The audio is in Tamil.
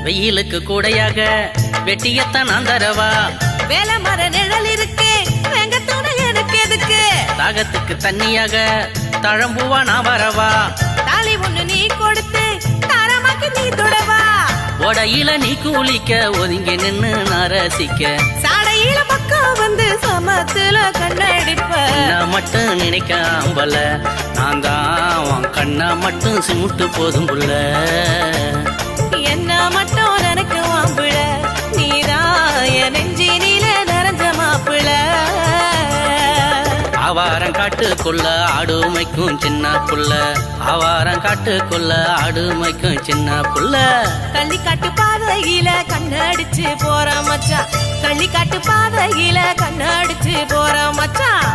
வெயிலுக்கு கூடையாக வெட்டியத்தான் நான் தரவா. வேலை மர நிழல் இருக்கு வெங்கத்தோட எனக்கு எதுக்கு? தாகத்துக்கு தண்ணியாக தழம்புவா நான் வரவா. தாலி ஒண்ணு நீ கொடுத்து தாரமாக்கு நீ தொடவா. ஓடையில நீ குளிக்க ஒதுங்கி நின்னு நான் ரசிக்க. சாடையில பக்கம் வந்து சமத்துல கண்ணடிப்ப. நான் மட்டும் நினைக்காம்பல நான் தான் உன் கண்ணா மட்டும் சிமுட்டு போதும் புள்ள. என்ன மட்டும் எனக்கு மாப்பிள நீதான் என் நெஞ்சினில நிறைஞ்ச மாப்பிள. ஆவாரம் காட்டுக்குள்ள ஆடுமைக்கும் சின்ன புள்ள. ஆவாரம் காட்டுக்குள்ள ஆடுமைக்கும் சின்ன புள்ள. கள்ளிக்காட்டு பாதையில கண்ணடிச்சு போற மச்சான். கள்ளிக்காட்டு பாதையில கண்ணடிச்சு போற மச்சான்.